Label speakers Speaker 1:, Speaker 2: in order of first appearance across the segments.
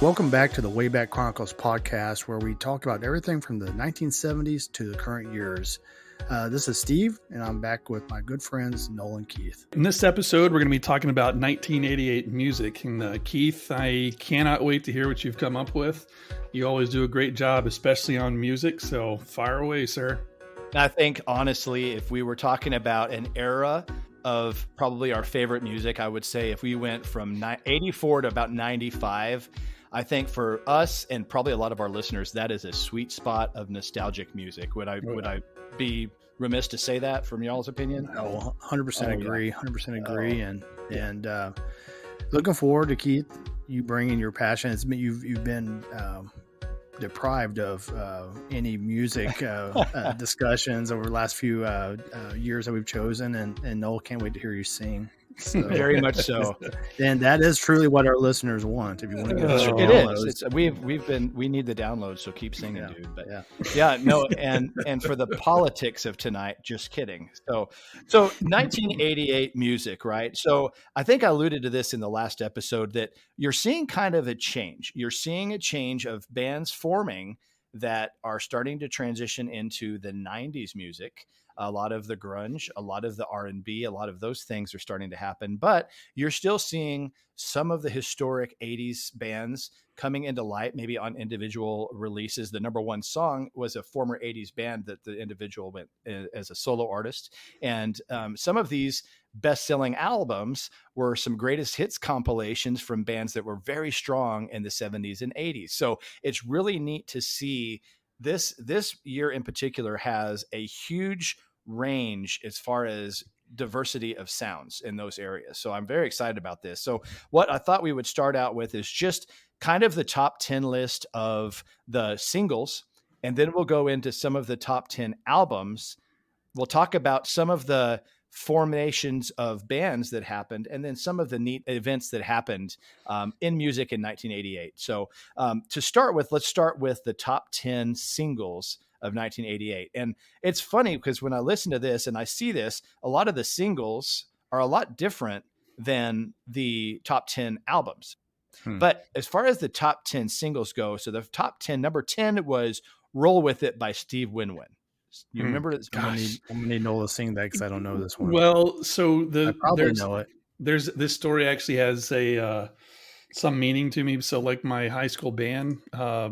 Speaker 1: Welcome back to the Wayback Chronicles podcast, where we talk about everything from the 1970s to the current years. This is Steve, and I'm back with my good friends, Noel and Keith.
Speaker 2: In this episode, we're going to be talking about 1988 music. And Keith, I cannot wait to hear what you've come up with. You always do a great job, especially on music. So fire away, sir.
Speaker 3: I think, honestly, if we were talking about an era of probably our favorite music, I would say if we went from 84 to about 95, I think for us and probably a lot of our listeners, that is a sweet spot of nostalgic music. Would I be remiss to say that from y'all's opinion?
Speaker 1: No, 100% agree. Yeah. 100% agree. And looking forward to Keith, you bringing your passion. You've been deprived of any music discussions over the last few years that we've chosen, and Noel, can't wait to hear you sing. So,
Speaker 3: very much so.
Speaker 1: And that is truly what our listeners want. If you want to get
Speaker 3: it is. We need the downloads, so keep singing, dude. But no, and for the politics of tonight, just kidding. So 1988 music, right? So I think I alluded to this in the last episode that you're seeing kind of a change. You're seeing a change of bands forming that are starting to transition into the 90s music. A lot of the grunge, a lot of the R&B, a lot of those things are starting to happen, but you're still seeing some of the historic 80s bands coming into light, maybe on individual releases. The number one song was a former 80s band that the individual went as a solo artist. And some of these best-selling albums were some greatest hits compilations from bands that were very strong in the 70s and 80s. So it's really neat to see this year in particular has a huge range as far as diversity of sounds in those areas. So I'm very excited about this. So what I thought we would start out with is just kind of the top 10 list of the singles, and then we'll go into some of the top 10 albums. We'll talk about some of the formations of bands that happened, and then some of the neat events that happened in music in 1988. So to start with, let's start with the top 10 singles of 1988. And it's funny because when I listen to this and I see this, a lot of the singles are a lot different than the top 10 albums. But as far as the top 10 singles go, so the top 10, number 10 was Roll With It by Steve Winwood. You remember this?
Speaker 1: I'm gonna need Noel to sing that because I don't know this one.
Speaker 2: Well, so
Speaker 1: I probably know it.
Speaker 2: There's this story actually has some meaning to me. So like my high school band, our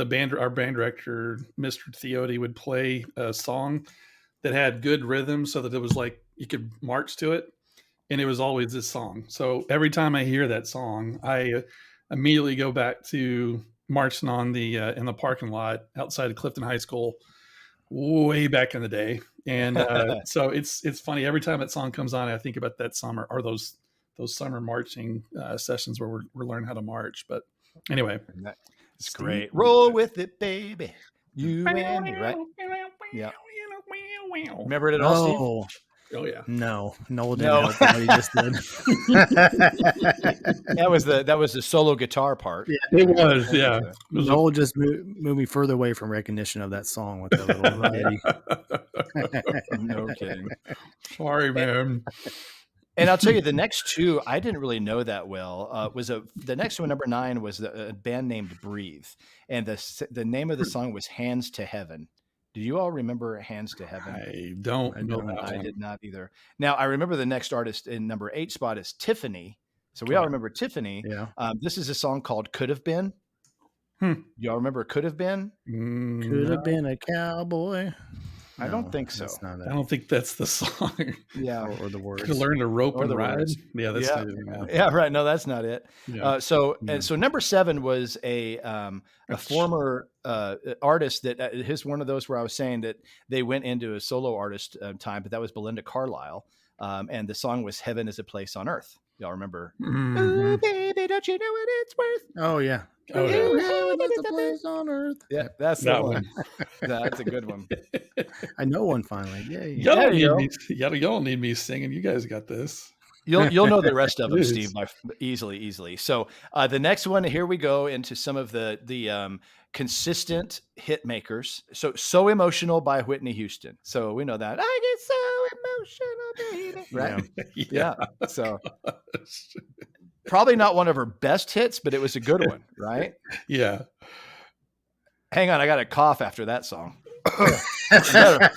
Speaker 2: band director, Mr. Theody, would play a song that had good rhythm so that it was like you could march to it. And it was always this song. So every time I hear that song, I immediately go back to marching on the in the parking lot outside of Clifton High School way back in the day. And so it's funny. Every time that song comes on, I think about that summer or those summer marching sessions where we're learning how to march. But anyway.
Speaker 3: It's great. Roll with it, baby. You and me, right? Yeah. Remember it all, Steve?
Speaker 2: Oh yeah.
Speaker 1: No, Noel didn't help what he just did.
Speaker 3: That was the solo guitar part.
Speaker 2: Yeah, it was. Yeah.
Speaker 1: Noel just moved me further away from recognition of that song with that little
Speaker 3: No kidding.
Speaker 2: Sorry, man.
Speaker 3: And I'll tell you, the next two I didn't really know that well. The next one, number 9, was a band named Breathe, and the name of the song was Hands to Heaven. Do you all remember Hands to Heaven?
Speaker 2: I don't.
Speaker 3: I did not either. Now I remember the next artist in number 8 spot is Tiffany. So we all remember Tiffany.
Speaker 1: Yeah.
Speaker 3: This is a song called "Could Have Been." Y'all remember "Could Have Been"?
Speaker 1: Could have been a cowboy.
Speaker 3: I don't think so.
Speaker 2: I don't think that's the song.
Speaker 3: Yeah,
Speaker 1: or the words.
Speaker 2: Could have learned to rope and ride.
Speaker 3: Words.
Speaker 2: Yeah, that's
Speaker 3: yeah, right. No, that's not it.
Speaker 2: Yeah.
Speaker 3: So number 7 was a former artist that one of those where I was saying that they went into a solo artist time, but that was Belinda Carlisle, and the song was "Heaven Is a Place on Earth." Y'all remember?
Speaker 1: Mm-hmm.
Speaker 3: Ooh, baby, don't you know what it's worth?
Speaker 1: Oh yeah.
Speaker 2: Oh, yeah.
Speaker 1: Heaven is a place on earth.
Speaker 3: Yeah, that's
Speaker 2: that
Speaker 3: the one. That's a good one.
Speaker 1: I know one finally. Yay.
Speaker 2: Y'all need me singing. You guys got this.
Speaker 3: You'll know the rest of them, Steve, easily. So the next one, here we go into some of the consistent hit makers. So Emotional by Whitney Houston. So we know that. I get so emotional, baby. Right?
Speaker 2: Yeah.
Speaker 3: So Probably not one of her best hits, but it was a good one, right?
Speaker 2: Yeah.
Speaker 3: Hang on, I got a cough after that song.
Speaker 1: I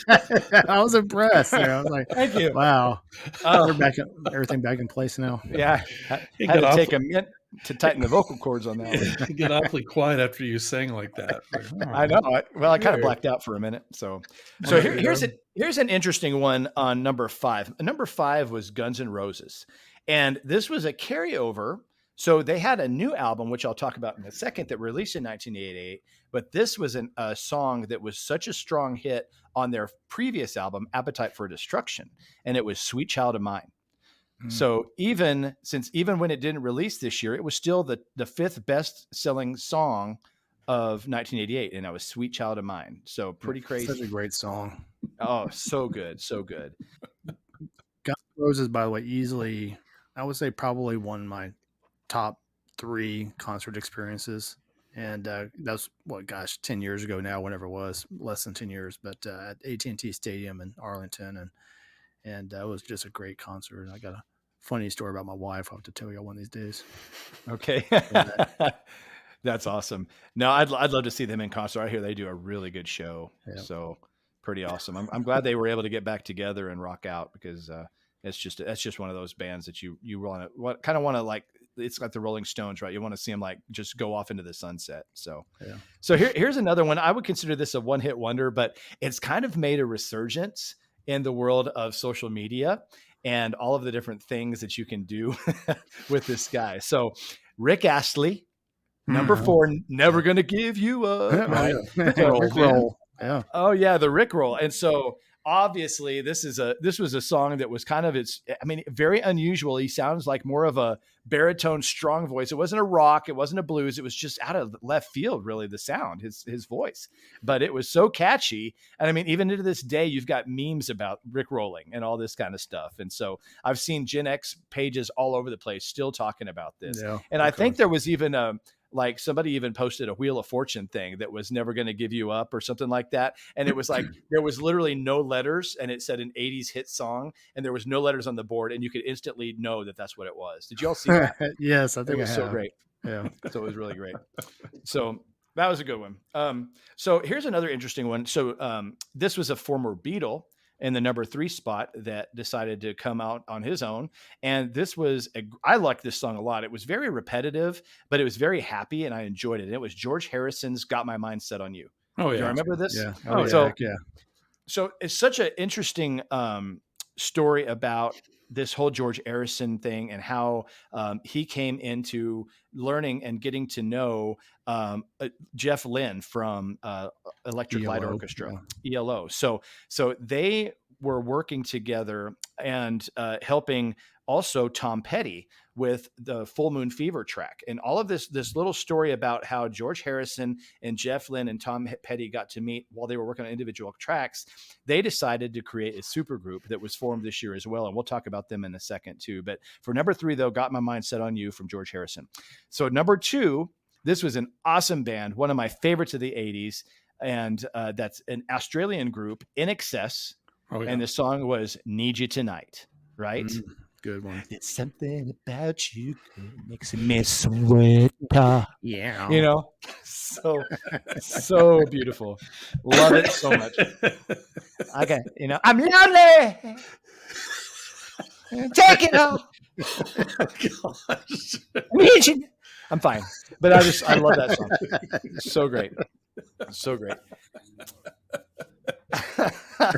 Speaker 1: was impressed there. I was like,
Speaker 3: thank you.
Speaker 1: Wow. Everything back in place now.
Speaker 3: Yeah. Had to take a minute to tighten the vocal cords on that one.
Speaker 2: You get awfully quiet after you sang like that.
Speaker 3: I know. I kind of blacked out for a minute. So here's an interesting one on number 5. Number 5 was Guns N' Roses. And this was a carryover. So they had a new album, which I'll talk about in a second, that released in 1988. But this was a song that was such a strong hit on their previous album, Appetite for Destruction. And it was Sweet Child of Mine. So even when it didn't release this year, it was still the 5th best selling song of 1988. And that was Sweet Child of Mine. So pretty crazy.
Speaker 1: Such a great song.
Speaker 3: Oh, so good. So good.
Speaker 1: Guns N' Roses, by the way, easily, I would say probably one of my top 3 concert experiences. And that's 10 years ago now, whenever it was, less than 10 years, but at AT&T Stadium in Arlington. And it was just a great concert. And I got a funny story about my wife I'll have to tell you one of these days.
Speaker 3: Okay. That's awesome. No, I'd love to see them in concert. I hear they do a really good show. Yeah. So pretty awesome. I'm glad they were able to get back together and rock out, because that's just one of those bands that you want to like. It's like the Rolling Stones, right? You want to see them like just go off into the sunset. So here's another one. I would consider this a one-hit wonder, but it's kind of made a resurgence in the world of social media and all of the different things that you can do with this guy. So Rick Astley, number 4, Never Gonna Give You Up. Right?
Speaker 1: Rickroll. Yeah.
Speaker 3: Oh yeah, the Rickroll. And so obviously this was a song that was kind of very unusual. He sounds like more of a baritone, strong voice. It wasn't a rock, it wasn't a blues. It was just out of left field, really, the sound, his voice. But it was so catchy. And I mean, even to this day, you've got memes about Rickrolling and all this kind of stuff. And so I've seen Gen X pages all over the place still talking about this. Yeah, and I think there was even like somebody even posted a Wheel of Fortune thing that was Never Gonna Give You Up or something like that. And it was like, there was literally no letters, and it said an 80s hit song, and there was no letters on the board, and you could instantly know that that's what it was. Did you all see that?
Speaker 1: Yes, I think
Speaker 3: it was so great.
Speaker 1: Yeah.
Speaker 3: So it was really great. So that was a good one. So here's another interesting one. So this was a former Beatle in the number 3 spot that decided to come out on his own. And this was, I liked this song a lot. It was very repetitive, but it was very happy, and I enjoyed it. And it was George Harrison's Got My Mind Set on You.
Speaker 2: Oh, yeah.
Speaker 3: Do you remember this?
Speaker 1: Yeah.
Speaker 3: So it's such an interesting story about this whole George Harrison thing and how he came into learning and getting to know Jeff Lynne from Electric Light Orchestra, ELO. So they were working together and helping also Tom Petty with the Full Moon Fever track, and all of this little story about how George Harrison and Jeff Lynne and Tom Petty got to meet while they were working on individual tracks. They decided to create a supergroup that was formed this year as well, and we'll talk about them in a second too. But for number 3, though, Got My Mind Set on You from George Harrison. So number 2, this was an awesome band, one of my favorites of the 80s, and that's an Australian group, In Excess, and the song was Need You Tonight, right?
Speaker 1: Good one.
Speaker 3: It's something about you that makes me sweat.
Speaker 1: Yeah.
Speaker 3: You know, so beautiful. Love it so much. Okay. You know, I'm lonely. Take it off. I'm fine. But I love that song. So great. So great. I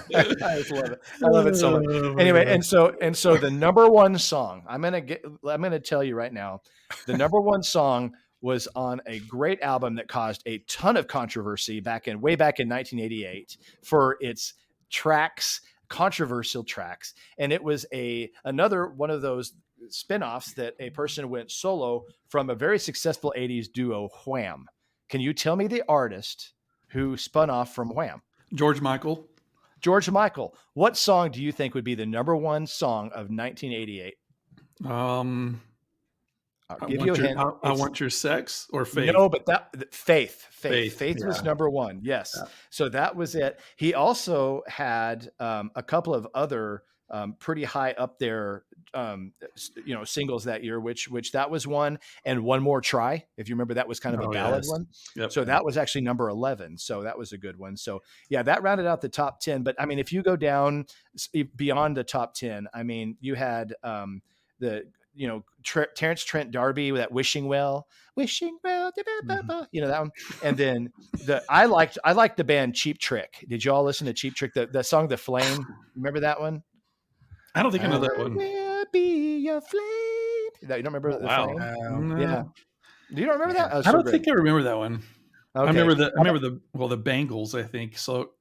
Speaker 3: just love it. I love it so much. Anyway, and so the number 1 song, I'm gonna tell you right now, the number 1 song was on a great album that caused a ton of controversy way back in 1988 for its tracks, controversial tracks, and it was another one of those spinoffs that a person went solo from a very successful 80s duo, Wham. Can you tell me the artist who spun off from Wham?
Speaker 2: George Michael. What song do you think would be the number 1 song of 1988? I'll give you a hint. I Want Your Sex or Faith?
Speaker 3: No, but Faith. Faith was number 1. Yes. Yeah. So that was it. He also had a couple of other pretty high up there, singles that year, which that was one. And One More Try, if you remember, that was kind of a ballad one.
Speaker 2: Yep.
Speaker 3: So that was actually number 11. So that was a good one. So yeah, that rounded out the top 10. But I mean, if you go down beyond the top 10, I mean, you had Terrence Trent D'Arby with that Wishing Well, that one. And then I liked the band Cheap Trick. Did you all listen to Cheap Trick? The song The Flame. Remember that one?
Speaker 2: I don't think I know that one.
Speaker 3: Will be your flame. You don't remember The Flame?
Speaker 2: No.
Speaker 3: Yeah. Do you don't remember that?
Speaker 2: I don't think I remember that one.
Speaker 3: Okay.
Speaker 2: I remember the Bangles, I think. So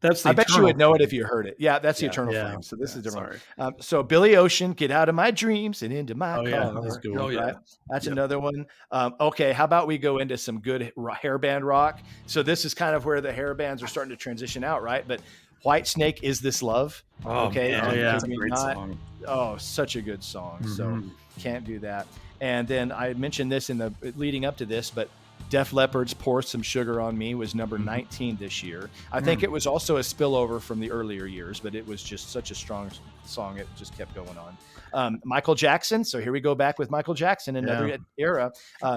Speaker 2: that's
Speaker 3: I bet you would know it if you heard it. Yeah, that's the Eternal Flame. So this is different. So Billy Ocean, Get Out of My Dreams and Into My Car.
Speaker 1: Yeah, that's good.
Speaker 2: Oh, yeah.
Speaker 3: Right? That's another one. Okay, how about we go into some good hairband rock? So this is kind of where the hair bands are starting to transition out, right? But Whitesnake, Is This Love?
Speaker 2: Okay.
Speaker 1: That's
Speaker 2: a great song.
Speaker 3: Oh, such a good song. So can't do that. And then I mentioned this in the leading up to this, but Def Leppard's Pour Some Sugar on Me was number 19 this year. I think it was also a spillover from the earlier years, but it was just such a strong song. It just kept going on. Michael Jackson. So here we go back with Michael Jackson, another era.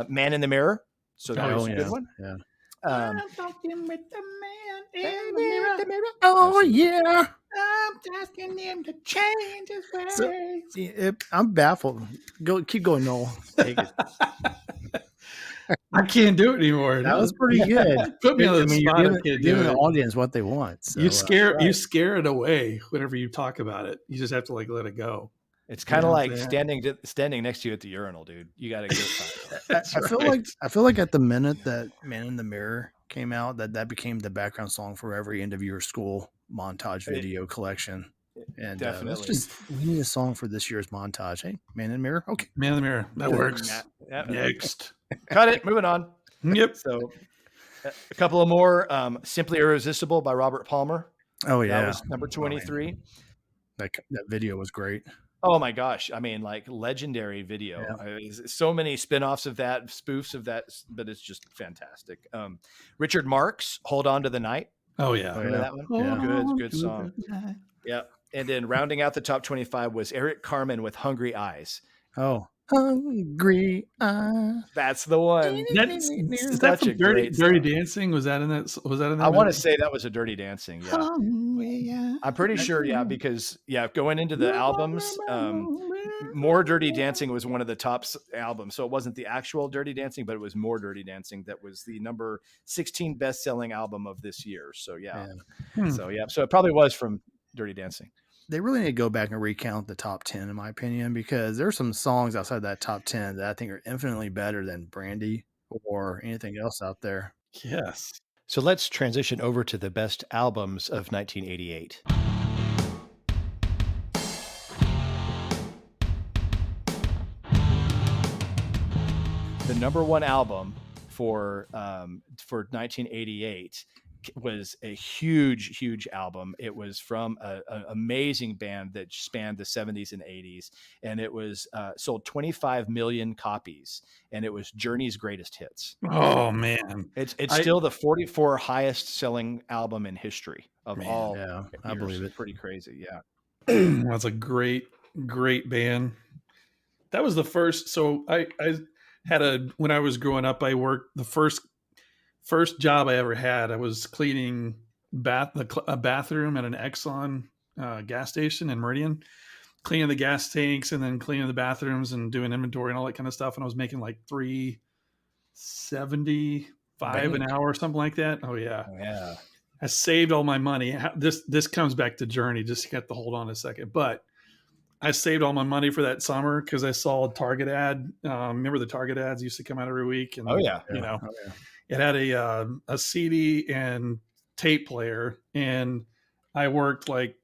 Speaker 3: Man in the Mirror. So that was a good one.
Speaker 1: Yeah.
Speaker 2: I'm talking with the man in the mirror.
Speaker 1: Oh, yeah.
Speaker 2: I'm asking him to change his ways.
Speaker 1: So, I'm baffled. Keep going, Noel. Take it.
Speaker 2: I can't do it anymore.
Speaker 1: That was pretty good.
Speaker 2: Put me on the spot.
Speaker 1: You're giving the audience what they want. So,
Speaker 2: you scare it away whenever you talk about it. You just have to let it go.
Speaker 3: It's kind of like standing next to you at the urinal, dude. You got to go.
Speaker 1: I feel like at the minute that Man in the Mirror came out, that became the background song for every end of year school montage video collection. And
Speaker 3: definitely,
Speaker 1: we need a song for this year's montage. Hey, Man in the Mirror. Okay,
Speaker 2: Man in the Mirror. That works.
Speaker 3: Next, cut it. Moving on.
Speaker 2: Yep.
Speaker 3: So, a couple of more. Simply Irresistible by Robert Palmer.
Speaker 1: Oh yeah,
Speaker 3: that was number 23.
Speaker 1: That video was great.
Speaker 3: Oh my gosh. I mean, legendary video. Yeah. So many spin-offs of that, spoofs of that, but it's just fantastic. Richard Marx, Hold On to the Night.
Speaker 2: Oh yeah.
Speaker 3: Remember that one? Yeah. Good song. Yeah. And then rounding out the top 25 was Eric Carmen with Hungry Eyes.
Speaker 1: Oh, Hungry Eyes.
Speaker 3: That's the one.
Speaker 2: Is that from Dirty Dancing? Was that in that?
Speaker 3: I want to say that was a Dirty Dancing. Yeah. I'm pretty sure. Yeah, because going into the albums, More Dirty Dancing was one of the top albums. So it wasn't the actual Dirty Dancing, but it was More Dirty Dancing that was the number 16 best-selling album of this year. So so it probably was from Dirty Dancing.
Speaker 1: They really need to go back and recount the top 10, in my opinion, because there's some songs outside that top 10 that I think are infinitely better than Brandy or anything else out there.
Speaker 2: Yes.
Speaker 3: So let's transition over to the best albums of 1988. The number one album for 1988 was a huge album. It was from an amazing band that spanned the 70s and 80s, and it was sold 25 million copies, and it was Journey's greatest hits.
Speaker 2: Oh man,
Speaker 3: it's still the 44 highest selling album in history of all.
Speaker 1: Yeah, I believe it.
Speaker 3: Pretty crazy. Yeah,
Speaker 2: that's a great band. That was the first. So I had when I was growing up, I worked the first job I ever had. I was cleaning a bathroom at an Exxon gas station in Meridian, cleaning the gas tanks and then cleaning the bathrooms and doing inventory and all that kind of stuff. And I was making like $3.75 an hour or something like that. Oh yeah. I saved all my money. This comes back to Journey. Just have to hold on a second, but I saved all my money for that summer because I saw a Target ad. Remember the Target ads used to come out every week? And, it had a CD and tape player, and I worked like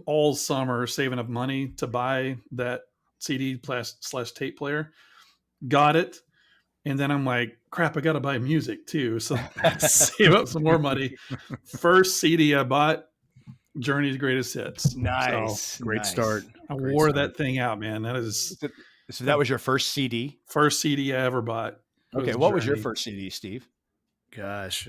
Speaker 2: all summer saving up money to buy that CD / tape player. Got it, and then I'm like, crap, I got to buy music too, so I had to save up some more money. First CD I bought, Journey's Greatest Hits.
Speaker 3: Nice,
Speaker 1: so, great start.
Speaker 2: I wore that thing out, man. That is.
Speaker 3: So that was your first CD?
Speaker 2: First CD I ever bought.
Speaker 3: Okay, what was your first CD, Steve?
Speaker 1: Gosh,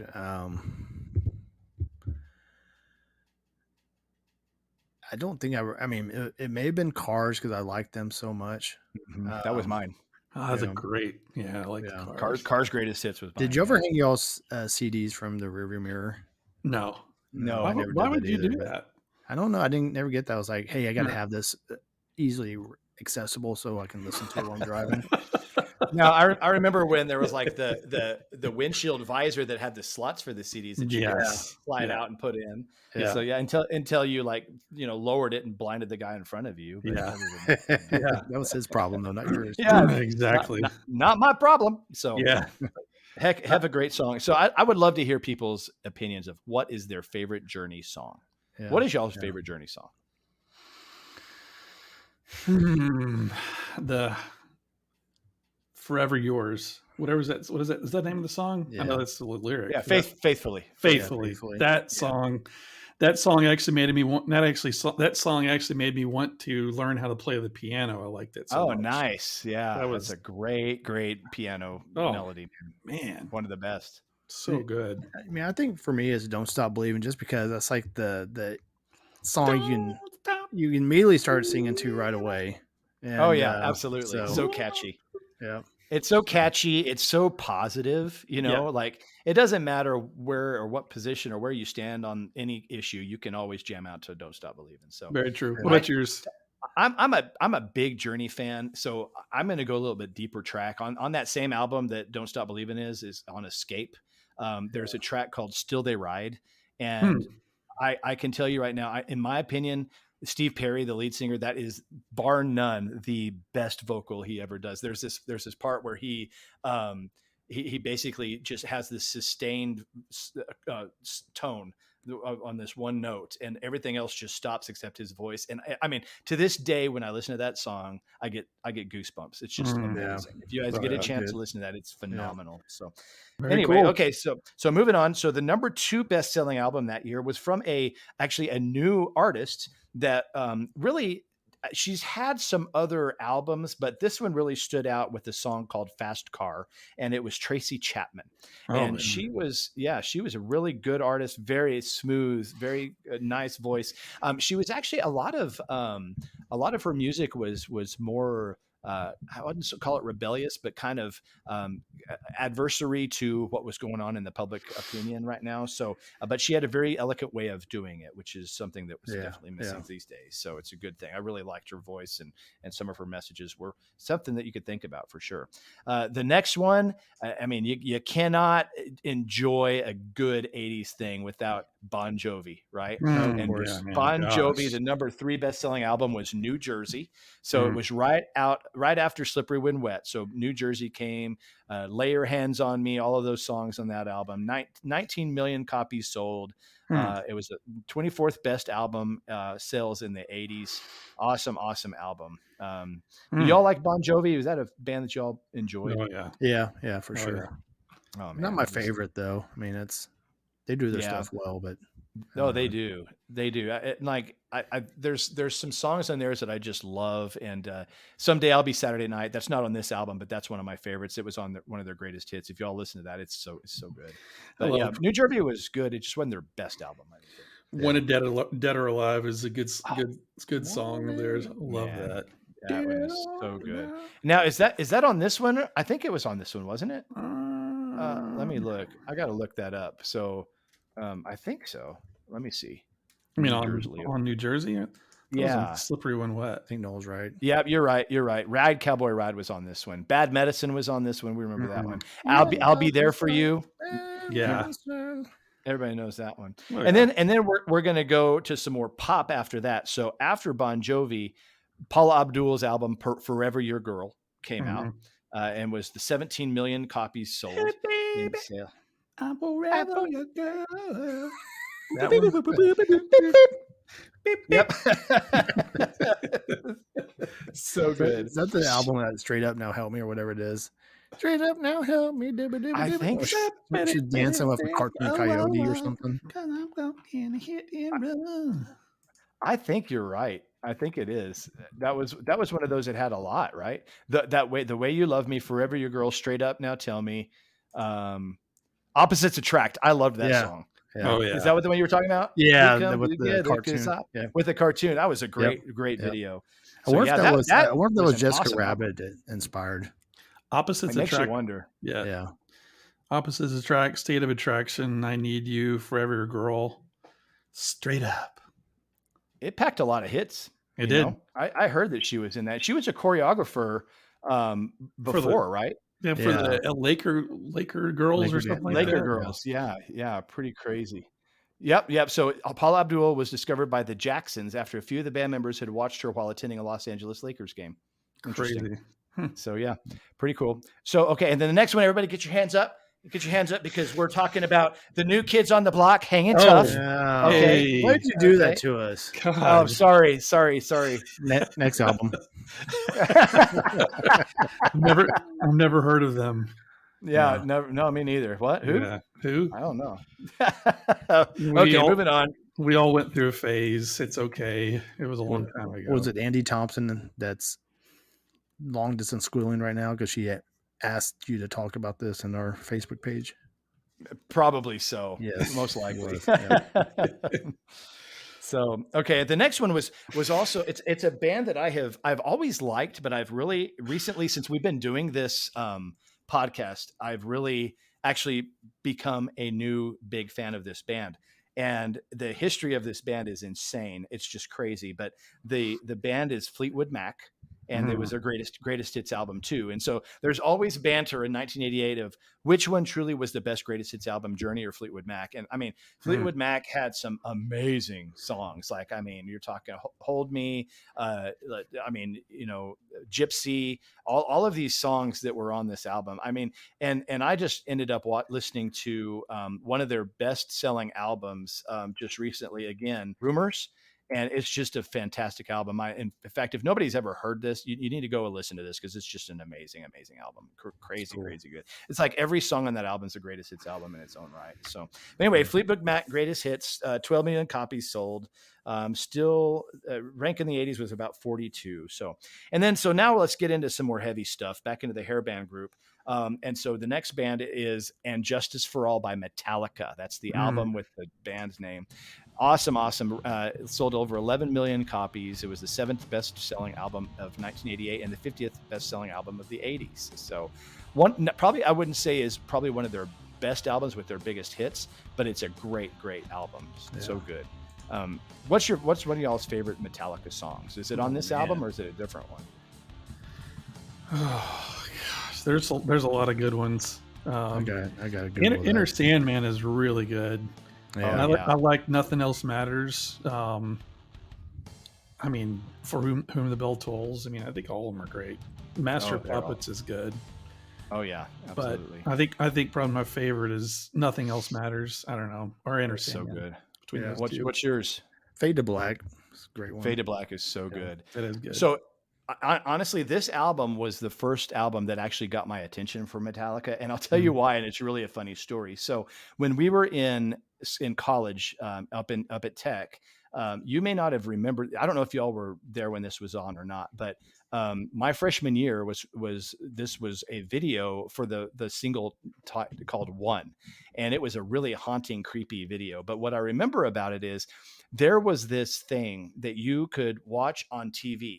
Speaker 1: I don't think I mean, it may have been Cars because I liked them so much.
Speaker 3: That was mine.
Speaker 2: Oh, that's a great. Yeah, I like the
Speaker 3: Cars greatest hits was mine.
Speaker 1: Did you ever hang y'all's CDs from the rearview mirror?
Speaker 2: No.
Speaker 1: I never did
Speaker 2: why would
Speaker 1: that
Speaker 2: you
Speaker 1: either,
Speaker 2: do
Speaker 1: but
Speaker 2: that?
Speaker 1: I don't know. I didn't never get that. I was like, hey, I got to have this easily accessible so I can listen to it while I'm driving.
Speaker 3: Now I remember when there was like the windshield visor that had the slots for the CDs that you could slide out and put in. Yeah. So until you like lowered it and blinded the guy in front of you. But
Speaker 1: that was his problem though, not yours.
Speaker 2: Yeah, exactly.
Speaker 3: Not my problem. So
Speaker 2: yeah.
Speaker 3: Heck, have a great song. So I would love to hear people's opinions of what is their favorite Journey song. Yeah. What is y'all's favorite Journey song?
Speaker 2: The Forever Yours. Whatever is that? What is that? Is that the name of the song?
Speaker 1: Yeah.
Speaker 2: I know that's the lyric.
Speaker 3: Yeah, faithfully.
Speaker 2: That song. That song actually made me want. That song actually made me want to learn how to play the piano. I like that so much.
Speaker 3: Nice. Yeah, that was a great piano melody.
Speaker 2: Man,
Speaker 3: one of the best.
Speaker 2: So good.
Speaker 1: I mean, I think for me is "Don't Stop Believing," just because that's like the song you can immediately start singing to right away. And,
Speaker 3: absolutely. So catchy.
Speaker 1: Yeah.
Speaker 3: It's so catchy. It's so positive, like it doesn't matter where or what position or where you stand on any issue. You can always jam out to "Don't Stop Believing." So
Speaker 2: very true. What about yours?
Speaker 3: I'm a big Journey fan. So I'm going to go a little bit deeper track on that same album that "Don't Stop Believing" is on Escape. There's a track called "Still They Ride." And I can tell you right now, in my opinion, Steve Perry, the lead singer, that is bar none the best vocal he ever does. There's this part where he basically just has this sustained tone on this one note, and everything else just stops except his voice. And I mean, to this day, when I listen to that song, I get goosebumps. It's just amazing. If you guys get a chance to listen to that, it's phenomenal. Yeah. So anyway, cool. Okay. So moving on. So the number 2 best-selling album that year was from actually a new artist that really, she's had some other albums, but this one really stood out with a song called "Fast Car," and it was Tracy Chapman. And she was a really good artist, very smooth, very nice voice. She was actually a lot of her music was more, I wouldn't call it rebellious, but kind of adversary to what was going on in the public opinion right now. So, but she had a very eloquent way of doing it, which is something that was definitely missing these days. So it's a good thing. I really liked her voice, and some of her messages were something that you could think about for sure. The next one, I mean, you cannot enjoy a good 80s thing without Bon Jovi, right? And Bon Jovi, the number 3 best-selling album was New Jersey. So it was right after Slippery When Wet. So New Jersey came, Lay Your Hands on Me, all of those songs on that album. 19 million copies sold. It was the 24th best album sales in the 80s. Awesome album. Do y'all like Bon Jovi? Was that a band that y'all enjoyed?
Speaker 2: Oh,
Speaker 1: yeah, for sure.
Speaker 3: Yeah. Oh, man.
Speaker 1: Not my favorite though. I mean, they do their stuff well, but
Speaker 3: no, they do. There's some songs on there that I just love, and Someday I'll Be Saturday Night. That's not on this album, but that's one of my favorites. It was on one of their greatest hits. If y'all listen to that, it's so good. But New Jersey was good. It just wasn't their best album, I think.
Speaker 2: Wanted Dead or Alive is a good song of theirs. Love that.
Speaker 3: That one is so good. Now, is that on this one? I think it was on this one, wasn't it? Let me look. I got to look that up. So, I think so. Let me see.
Speaker 2: I mean, on New Jersey?
Speaker 3: Yeah.
Speaker 2: Slippery When Wet.
Speaker 1: I think Noel's right.
Speaker 3: Yeah, you're right. Ride Cowboy Ride was on this one. Bad Medicine was on this one. We remember that one. I'll be there for you.
Speaker 2: Yeah.
Speaker 3: Everybody knows that one. Oh, yeah. And then we're going to go to some more pop after that. So after Bon Jovi, Paula Abdul's album Forever Your Girl came out and was the 17 million copies sold in sale.
Speaker 2: I'm forever your girl.
Speaker 3: Yep. So good.
Speaker 1: Is that the album that Straight Up Now Help Me or whatever it is? Straight Up Now Help Me.
Speaker 3: I think
Speaker 1: she's dancing with a cartoon coyote or something.
Speaker 3: I think you're right. I think it is. That was one of those that had a lot, right? The Way You Love Me, Forever Your Girl, Straight Up Now Tell Me, Opposites Attract. I loved that song.
Speaker 1: Yeah.
Speaker 2: Oh yeah.
Speaker 3: Is that what the one you were talking about?
Speaker 1: Yeah,
Speaker 3: We come
Speaker 1: with the
Speaker 3: together 'cause
Speaker 1: cartoon. Yeah.
Speaker 3: with the cartoon. That was a great
Speaker 1: Yep.
Speaker 3: video.
Speaker 1: I
Speaker 3: So
Speaker 1: wonder
Speaker 3: yeah,
Speaker 1: if that was
Speaker 3: that
Speaker 1: I wonder if that
Speaker 3: was
Speaker 1: was
Speaker 3: an
Speaker 1: Jessica
Speaker 3: awesome album.
Speaker 1: Rabbit that inspired.
Speaker 2: Opposites
Speaker 3: It makes you
Speaker 2: attract.
Speaker 3: wonder.
Speaker 2: Yeah.
Speaker 1: Yeah.
Speaker 2: Opposites attract. State of Attraction. I Need You. Forever Girl. Straight up.
Speaker 3: It packed a lot of hits.
Speaker 2: It did.
Speaker 3: I heard that she was in that. She was a choreographer before, right?
Speaker 2: Yeah, for the Laker girls
Speaker 1: Laker
Speaker 2: or something like
Speaker 3: Laker
Speaker 2: that.
Speaker 3: Girls. Yeah, pretty crazy. Yep. So Paula Abdul was discovered by the Jacksons after a few of the band members had watched her while attending a Los Angeles Lakers game. Interesting.
Speaker 2: Crazy.
Speaker 3: So yeah, pretty cool. So okay, and then the next one, everybody get your hands up. Get your hands up because we're talking about the New Kids on the Block, Hanging Tough.
Speaker 1: Yeah.
Speaker 3: Okay.
Speaker 1: Why did you do that to us?
Speaker 2: God.
Speaker 3: Oh, sorry.
Speaker 1: Next album.
Speaker 2: I've never heard of them.
Speaker 3: Yeah, no, me neither. What? Who?
Speaker 2: Yeah. Who?
Speaker 3: I don't know. Okay, moving on.
Speaker 2: We all went through a phase. It's okay. It was a long time ago.
Speaker 1: Was it Andy Thompson that's long distance schooling right now because she asked you to talk about this in our Facebook page?
Speaker 3: Probably so.
Speaker 1: Yes,
Speaker 3: most likely.
Speaker 1: Yeah.
Speaker 3: So okay, the next one was also it's a band that I've always liked, but I've really recently, since we've been doing this podcast, I've really actually become a new big fan of this band. And the history of this band is insane. It's just crazy. But the band is Fleetwood Mac, and it was their greatest hits album too. And so there's always banter in 1988 of which one truly was the best greatest hits album, Journey or Fleetwood Mac. And I mean, Fleetwood Mac had some amazing songs. Like, I mean, you're talking Hold Me, Gypsy, all of these songs that were on this album. I mean, and I just ended up listening to one of their best selling albums just recently, again, Rumors. And it's just a fantastic album. In fact, if nobody's ever heard this, you need to go and listen to this because it's just an amazing album. Crazy good. It's like every song on that album is the greatest hits album in its own right. So anyway, Fleetwood Mac, greatest hits, 12 million copies sold. Still rank in the 80s was about 42. So now let's get into some more heavy stuff, back into the hair band group. And so the next band is And Justice for All by Metallica. That's the album with the band's name. Awesome. It sold over 11 million copies. It was the 7th best-selling album of 1988 and the 50th best-selling album of the 80s. So I wouldn't say is probably one of their best albums with their biggest hits, but it's a great album. Yeah. So good. What's one of y'all's favorite Metallica songs? Is it on this album or is it a different one?
Speaker 2: Oh gosh, there's a lot of good ones.
Speaker 1: I got a good one.
Speaker 2: Inner Sandman is really good.
Speaker 1: Yeah.
Speaker 2: I like Nothing Else Matters. I mean, For Whom the Bell Tolls. I mean, I think all of them are great. Master of Puppets is good.
Speaker 3: Oh yeah, absolutely.
Speaker 2: But I think probably my favorite is Nothing Else Matters. I don't know, or Inner Sandman.
Speaker 3: So good.
Speaker 2: Between those two.
Speaker 3: What's yours?
Speaker 1: Fade to Black. It's a great one.
Speaker 3: Fade to Black is so good.
Speaker 2: That is good.
Speaker 3: So honestly, this album was the first album that actually got my attention for Metallica, and I'll tell you why. And it's really a funny story. So when we were in college, up at Tech, you may not have remembered. I don't know if y'all were there when this was on or not, but my freshman year was a video for the single called One, and it was a really haunting, creepy video. But what I remember about it is there was this thing that you could watch on TV.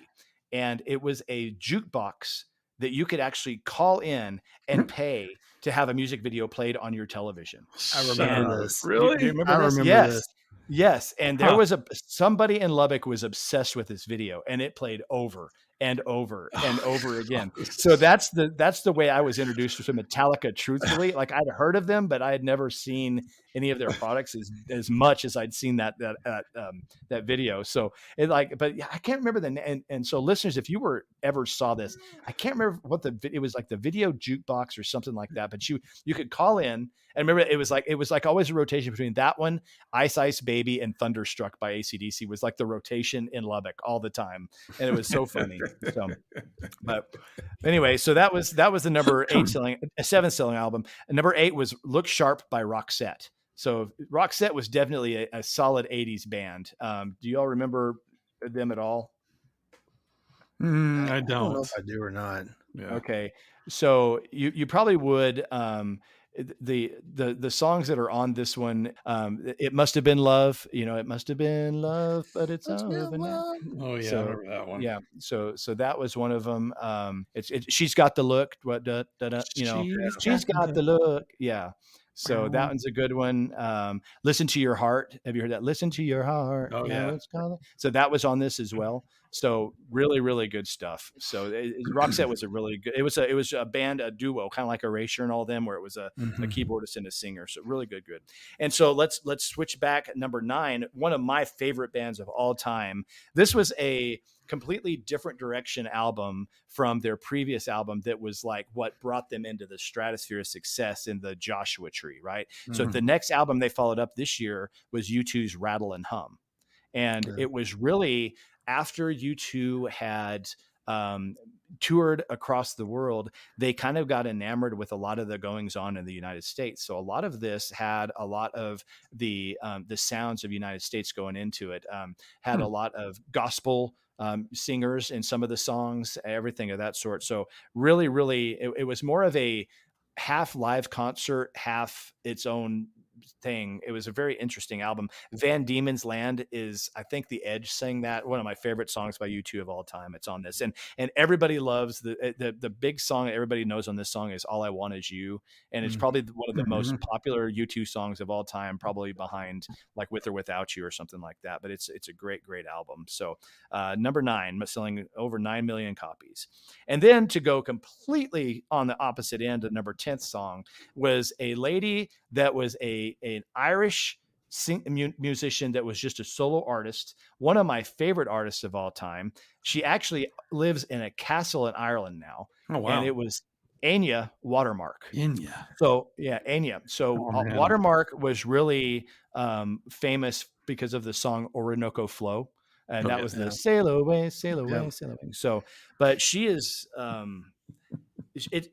Speaker 3: And it was a jukebox that you could actually call in and pay to have a music video played on your television.
Speaker 1: I remember this.
Speaker 2: Really?
Speaker 3: Do you remember
Speaker 1: I
Speaker 3: this?
Speaker 1: remember this.
Speaker 3: Yes. And there was somebody in Lubbock was obsessed with this video, and it played over and over and over again. So that's the way I was introduced to Metallica, truthfully. Like, I'd heard of them, but I had never seen any of their products as much as I'd seen that video. So but I can't remember and so listeners, if you ever saw this, I can't remember what it was, like the video jukebox or something like that, but you could call in. And remember, it was like always a rotation between that one, Ice Ice Baby, and Thunderstruck by AC/DC was like the rotation in Lubbock all the time. And it was so funny. So, but anyway, so that was the number 7 selling album. And number 8 was Look Sharp by Roxette. So Roxette was definitely a solid 80s band. Do you all remember them at all?
Speaker 2: I don't
Speaker 1: know if I do or not.
Speaker 2: Yeah.
Speaker 3: Okay. So you probably would, the songs that are on this one, It Must Have Been Love, it must have been love, but it's over now.
Speaker 2: Oh yeah, I
Speaker 3: So
Speaker 2: remember that one.
Speaker 3: yeah, so that was one of them. She's got the look. What she's got the look. Yeah. So that one's a good one. Listen to Your Heart. Have you heard that? Listen to Your Heart.
Speaker 2: Oh yeah.
Speaker 3: So that was on this as well. So really, really good stuff. So Roxette was a really good. It was a band, a duo, kind of like Erasure and all them, where it was a keyboardist and a singer. So really good. And so let's switch back at number 9. One of my favorite bands of all time. This was a completely different direction album from their previous album that was like what brought them into the stratosphere of success in the Joshua Tree, right? So the next album they followed up this year was U2's Rattle and Hum. And it was really after U2 had toured across the world, they kind of got enamored with a lot of the goings on in the United States. So a lot of this had a lot of the sounds of United States going into it, had a lot of gospel singers in some of the songs, everything of that sort. So really, really, it was more of a half live concert, half its own thing. It was a very interesting album. Van Diemen's Land is, I think The Edge sang that, one of my favorite songs by U2 of all time. It's on this, and everybody loves the big song everybody knows on this song is All I Want Is You, and it's probably one of the most popular U2 songs of all time, probably behind like With or Without You or something like that. But it's a great album. So number 9, selling over 9 million copies. And then to go completely on the opposite end, the number 10th song was a lady that was an Irish musician that was just a solo artist, one of my favorite artists of all time. She actually lives in a castle in Ireland now.
Speaker 2: Oh, wow.
Speaker 3: And it was Anya Watermark.
Speaker 2: Anya.
Speaker 3: So yeah, Anya. So Watermark was really famous because of the song Orinoco Flow. And that was the sail away, sail away, sail away. So, but she is,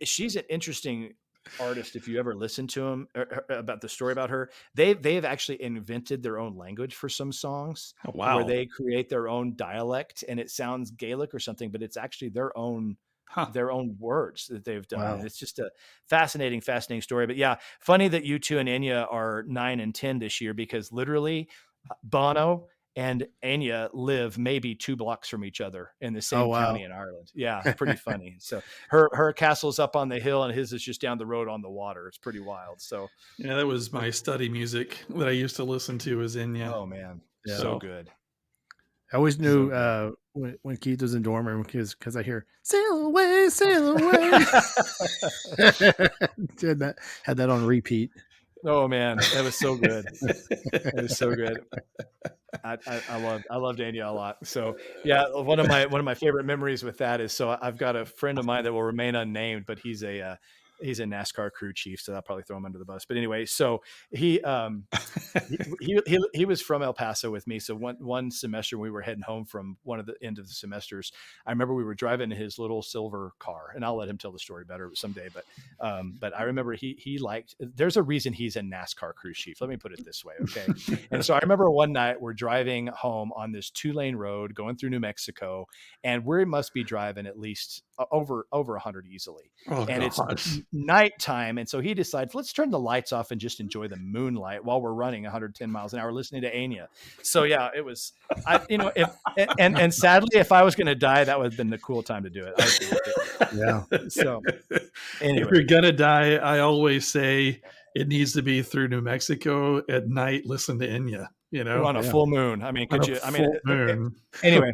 Speaker 3: she's an interesting artist. If you ever listen to them about the story about her, they've actually invented their own language for some songs.
Speaker 2: Oh, wow.
Speaker 3: Where they create their own dialect and it sounds Gaelic or something, but it's actually their own words that they've done. Wow. It's just a fascinating story. But yeah, funny that U2 and Enya are 9 and 10 this year, because literally Bono and Anya live maybe 2 blocks from each other in the same county in Ireland. Yeah, pretty funny. So her castle's up on the hill and his is just down the road on the water. It's pretty wild. So
Speaker 2: yeah, that was my study music that I used to listen to, was Enya.
Speaker 3: Oh man, so good.
Speaker 1: I always knew when Keith was in dorm room, because I hear "Sail Away, Sail Away." had that on repeat.
Speaker 3: Oh man, that was so good. It was so good. I loved Anya a lot. So yeah, one of my favorite memories with that is, so I've got a friend of mine that will remain unnamed, but he's a NASCAR crew chief, so I'll probably throw him under the bus. But anyway, so he was from El Paso with me. So one semester we were heading home from one of the end of the semesters, I remember we were driving his little silver car, and I'll let him tell the story better someday. But I remember he liked. There's a reason he's a NASCAR crew chief. Let me put it this way, okay? And so I remember one night we're driving home on this 2-lane road going through New Mexico, and we must be driving at least over 100 easily.
Speaker 2: Oh,
Speaker 3: and
Speaker 2: gosh.
Speaker 3: It's nighttime, and so he decides, let's turn the lights off and just enjoy the moonlight while we're running 110 miles an hour listening to Anya. So yeah, it was, and sadly, if I was going to die, that would have been the cool time to do it.
Speaker 1: Yeah.
Speaker 3: So anyway,
Speaker 2: if you're gonna die, I always say it needs to be through New Mexico at night. Listen to Enya.
Speaker 3: On a full moon. I mean, could you? I mean,
Speaker 2: moon.
Speaker 3: Anyway.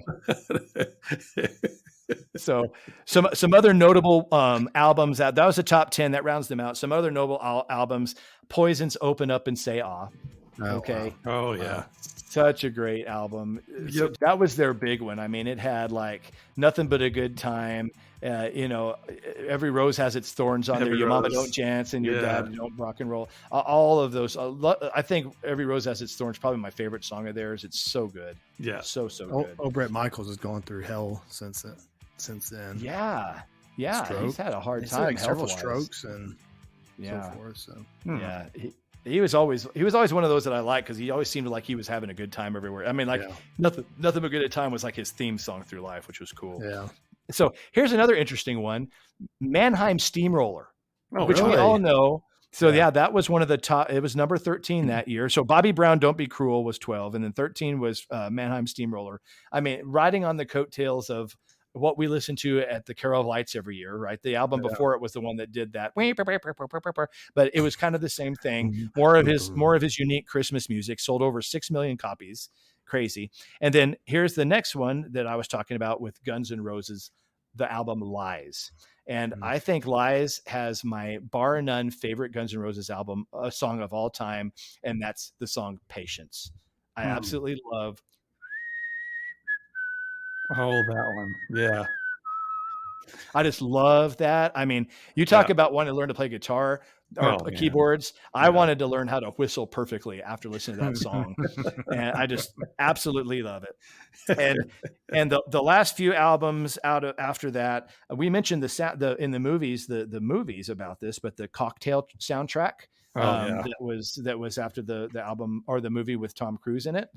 Speaker 3: So some other notable albums that was a top 10 that rounds them out. Some other notable albums: Poison's Open Up and Say Ah. Okay.
Speaker 2: Wow. Oh yeah.
Speaker 3: Such a great album. Yep. So that was their big one. I mean, it had like Nothing But a Good Time. Every Rose Has Its Thorns on there. Your Mama Don't Dance and Your Dad Don't Rock and Roll. All of those. I think Every Rose Has Its Thorns, probably my favorite song of theirs. It's so good.
Speaker 2: Yeah.
Speaker 3: So good.
Speaker 1: Brett Michaels has gone through hell since then.
Speaker 3: Yeah.
Speaker 1: Stroke.
Speaker 3: He's had a hard time.
Speaker 1: Several strokes and so forth. So
Speaker 3: yeah. He was always one of those that I like, because he always seemed like he was having a good time everywhere. I mean, nothing but good at time was like his theme song through life, which was cool.
Speaker 1: Yeah.
Speaker 3: So here's another interesting one: Mannheim Steamroller, which
Speaker 1: really?
Speaker 3: we all know So yeah, that was one of the top. It was number 13 that year. So Bobby Brown, Don't Be Cruel was 12, and then 13 was Mannheim Steamroller. I mean, riding on the coattails of what we listen to at the Carol of Lights every year, right? The album before it was the one that did that, but it was kind of the same thing. More of his unique Christmas music. Sold over 6 million copies. Crazy. And then here's the next one that I was talking about with Guns N' Roses, the album Lies. And I think Lies has my bar none favorite Guns N' Roses album, a song of all time. And that's the song Patience. I absolutely love.
Speaker 2: Oh, that one. Yeah.
Speaker 3: I just love that. I mean, you talk about wanting to learn to play guitar or keyboards. I wanted to learn how to whistle perfectly after listening to that song. And I just absolutely love it. And the last few albums after that, we mentioned in the movies, the movies about this, but the Cocktail soundtrack that was after the album or the movie with Tom Cruise in it.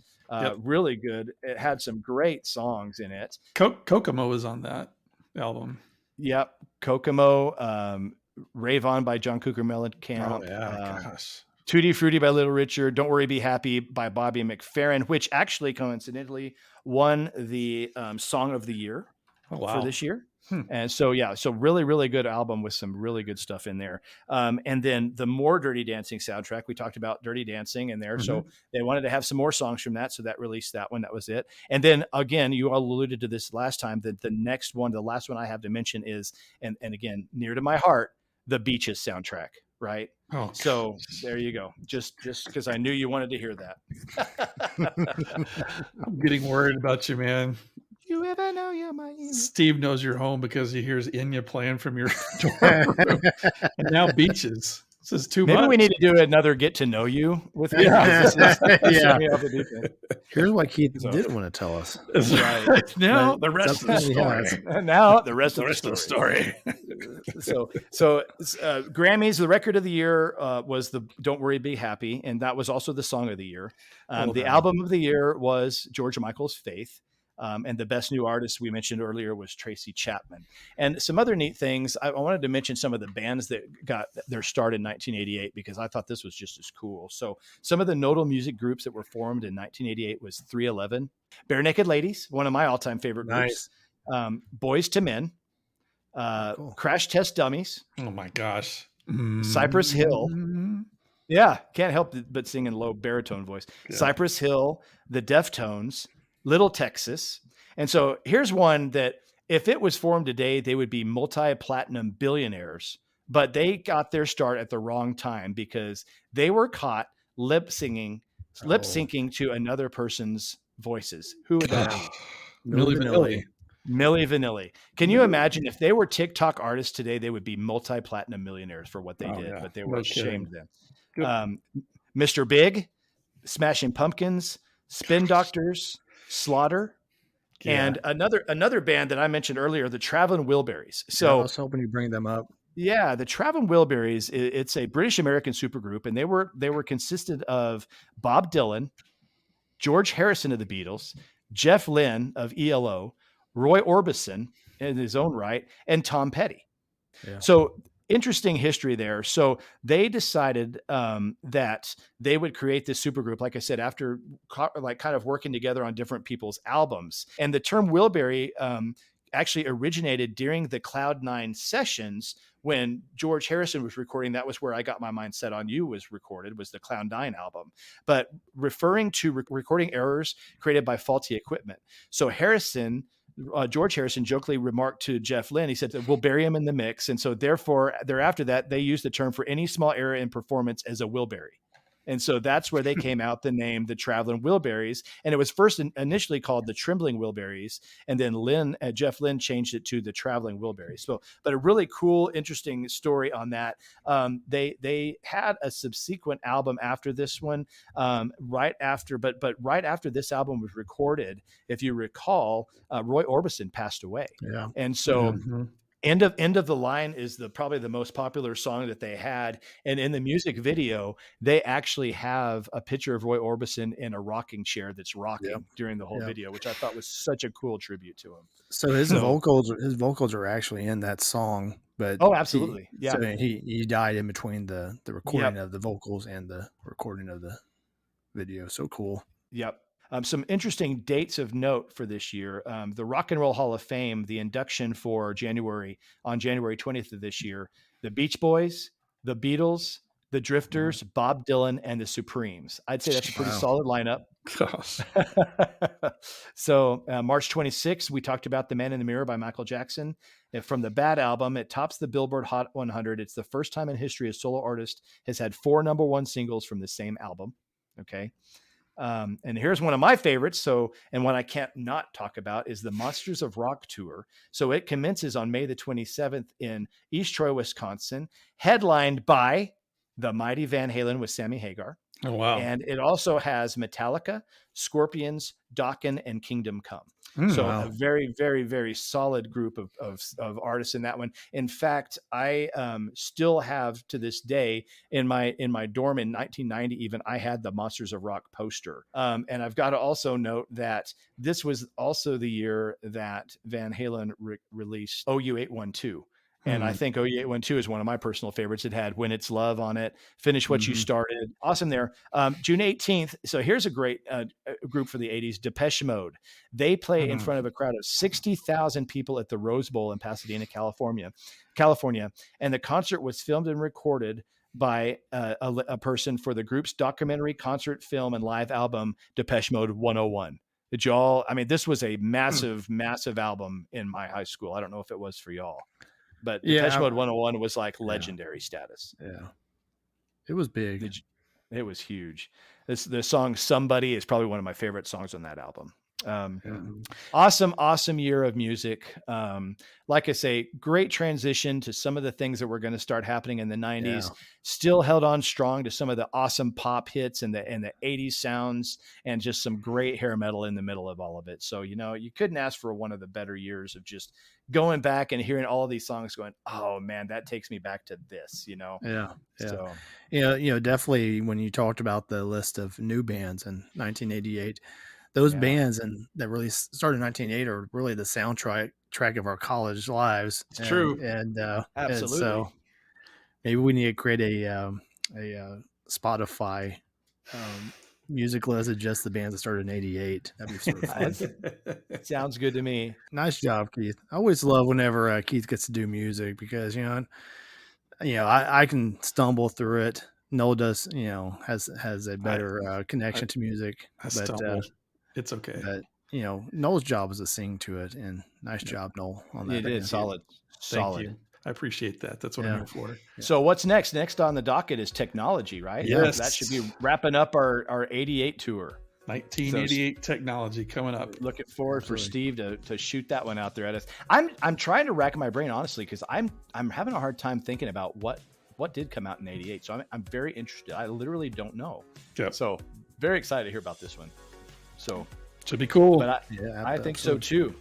Speaker 3: Really good. It had some great songs in it.
Speaker 2: Kokomo was on that album.
Speaker 3: Yep. Kokomo, Rave On by John Cougar Mellencamp.
Speaker 2: Oh, yeah. Gosh.
Speaker 3: Tutti Frutti by Little Richard. Don't Worry, Be Happy by Bobby McFerrin, which actually coincidentally won the Song of the Year for this year. And so, so really, really good album with some really good stuff in there. And then the more Dirty Dancing soundtrack, we talked about Dirty Dancing in there. So they wanted to have some more songs from that. So that released that one. That was it. And then again, you all alluded to this last time, that the next one, the last one I have to mention is, and again, near to my heart, the Beaches soundtrack. Right. Oh, so there you go. Just because I knew you wanted to hear that.
Speaker 2: I'm getting worried about you, man.
Speaker 3: You ever know you're my Enya?
Speaker 2: Steve knows you're home because he hears Enya playing from your dorm room. And now Beaches. This is too much.
Speaker 3: Maybe we need to do another get to know you with me.
Speaker 1: Here's what Keith didn't want to tell us.
Speaker 3: Right. Now the rest of the story. Now the rest of the story. So Grammys, the record of the year was the Don't Worry, Be Happy. And that was also the song of the year. The album of the year was George Michael's Faith. And the best new artist we mentioned earlier was Tracy Chapman. And some other neat things. I wanted to mention some of the bands that got their start in 1988 because I thought this was just as cool. So some of the notable music groups that were formed in 1988 was 311, Bare Naked Ladies, one of my all-time favorite groups, Boys to Men, Crash Test Dummies.
Speaker 2: Oh my gosh.
Speaker 3: Cypress Hill. Yeah, can't help but sing in low baritone voice. Yeah. Cypress Hill, the Deftones, Little Texas. And so here's one that if it was formed today, they would be multi-platinum billionaires, but they got their start at the wrong time because they were caught lip syncing to another person's voices. Who would that be?
Speaker 2: Milli
Speaker 3: Vanilli. Can you imagine if they were TikTok artists today, they would be multi-platinum millionaires for what they did, but they were ashamed then. Mr. Big, Smashing Pumpkins, Spin Doctors, Slaughter, and another band that I mentioned earlier, the Traveling Wilburys. So
Speaker 1: I was hoping you bring them up.
Speaker 3: Yeah, the Traveling Wilburys. It's a British American supergroup, and they were consisted of Bob Dylan, George Harrison of the Beatles, Jeff Lynne of ELO, Roy Orbison in his own right, and Tom Petty. Yeah. So interesting history there. So they decided that they would create this supergroup, like I said, after kind of working together on different people's albums. And the term Wilbury actually originated during the Cloud9 sessions when George Harrison was recording. That was where I Got My Mind Set on You was recorded, was the Cloud9 album, but referring to recording errors created by faulty equipment. So George Harrison jokingly remarked to Jeff Lynne, he said, we'll bury him in the mix. And so therefore, thereafter that, they used the term for any small error in performance as a Wilbury. And so that's where they came out the name, the Traveling Wilburys. And it was first initially called the Trembling Wilburys. And then Jeff Lynne changed it to the Traveling Wilburys. So, but a really cool, interesting story on that. They had a subsequent album after this one, right after this album was recorded, if you recall, Roy Orbison passed away. Yeah. And so End of the Line is probably the most popular song that they had. And in the music video, they actually have a picture of Roy Orbison in a rocking chair that's rocking during the whole video, which I thought was such a cool tribute to him.
Speaker 1: So his vocals are actually in that song, But
Speaker 3: absolutely. Yeah.
Speaker 1: So he died in between the recording of the vocals and the recording of the video. So cool.
Speaker 3: Yep. Some interesting dates of note for this year. The Rock and Roll Hall of Fame, the induction for January 20th of this year, the Beach Boys, the Beatles, the Drifters, Bob Dylan, and the Supremes. I'd say that's a pretty solid lineup. So March 26th, we talked about The Man in the Mirror by Michael Jackson. And from the Bad album, it tops the Billboard Hot 100. It's the first time in history a solo artist has had 4 number 1 singles from the same album. Okay. And here's one of my favorites. And one I can't not talk about is the Monsters of Rock tour. So it commences on May the 27th in East Troy, Wisconsin, headlined by the mighty Van Halen with Sammy Hagar.
Speaker 2: Oh, wow.
Speaker 3: And it also has Metallica, Scorpions, Dokken, and Kingdom Come. So a very, very, very solid group of artists in that one. In fact, I still have to this day in my dorm in 1990, even I had the Monsters of Rock poster. And I've got to also note that this was also the year that Van Halen released OU812. And I think OU812 is one of my personal favorites. It had When It's Love on it, Finish What You Started. Awesome there. June 18th. So here's a great group for the 80s, Depeche Mode. They play in front of a crowd of 60,000 people at the Rose Bowl in Pasadena, California. And the concert was filmed and recorded by a person for the group's documentary, concert, film, and live album, Depeche Mode 101. This was a massive, massive album in my high school. I don't know if it was for y'all. But Depeche Mode 101 was like legendary status.
Speaker 1: Yeah. It was big.
Speaker 3: It was huge. The song Somebody is probably one of my favorite songs on that album. Awesome year of music. Like I say, great transition to some of the things that were going to start happening in the 90s. Still held on strong to some of the awesome pop hits and the 80s sounds, and just some great hair metal in the middle of all of it. So, you couldn't ask for one of the better years of just going back and hearing all of these songs going, oh man, that takes me back to this,
Speaker 1: So, definitely when you talked about the list of new bands in 1988, those bands that really started in 1988 are really the soundtrack of our college lives.
Speaker 3: It's true.
Speaker 1: And
Speaker 3: absolutely.
Speaker 1: And so maybe we need to create a Spotify music list of just the bands that started in 88. That'd be sort of fun.
Speaker 3: Sounds good to me.
Speaker 1: Nice job, Keith. I always love whenever Keith gets to do music, because, I can stumble through it. Noel does, has a better connection to music.
Speaker 2: It's okay.
Speaker 1: But, Noel's job is to sing to it, and nice job, Noel, on that.
Speaker 3: You did. Solid.
Speaker 2: Thank you. I appreciate that. That's what I'm here for.
Speaker 3: So what's next? Next on the docket is technology, right?
Speaker 2: Yes.
Speaker 3: That should be wrapping up our 88 tour.
Speaker 2: 1988 technology coming up.
Speaker 3: Looking forward for Steve to shoot that one out there at us. I'm trying to rack my brain, honestly, because I'm having a hard time thinking about what did come out in 88. So I'm very interested. I literally don't know.
Speaker 2: Yep.
Speaker 3: So very excited to hear about this one. So
Speaker 2: should be cool.
Speaker 3: But I think so too.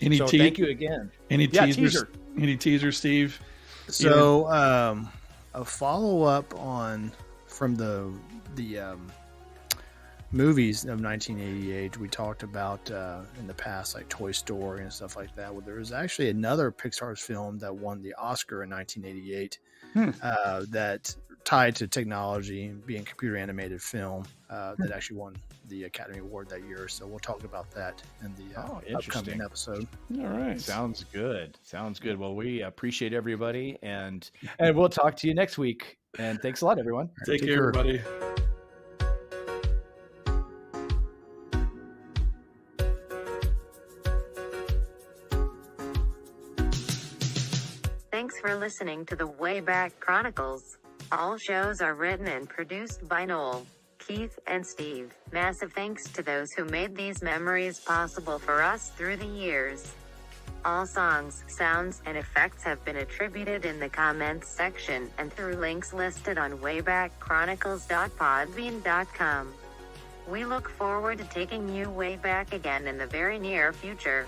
Speaker 3: Thank you again.
Speaker 2: Any teasers? Any teasers, Steve?
Speaker 1: So a follow up from the movies of 1988 we talked about in the past, like Toy Story and stuff like that. Well, there was actually another Pixar's film that won the Oscar in 1988 that tied to technology, being computer animated film, that actually won the Academy Award that year. So we'll talk about that in the upcoming episode.
Speaker 2: All right.
Speaker 3: Sounds good. Well, we appreciate everybody, and we'll talk to you next week. And thanks a lot, everyone.
Speaker 2: Take care, everybody.
Speaker 4: Thanks for listening to the Wayback Chronicles. All shows are written and produced by Noel, Keith, and Steve. Massive thanks to those who made these memories possible for us through the years. All songs, sounds, and effects have been attributed in the comments section and through links listed on waybackchronicles.podbean.com. We look forward to taking you way back again in the very near future.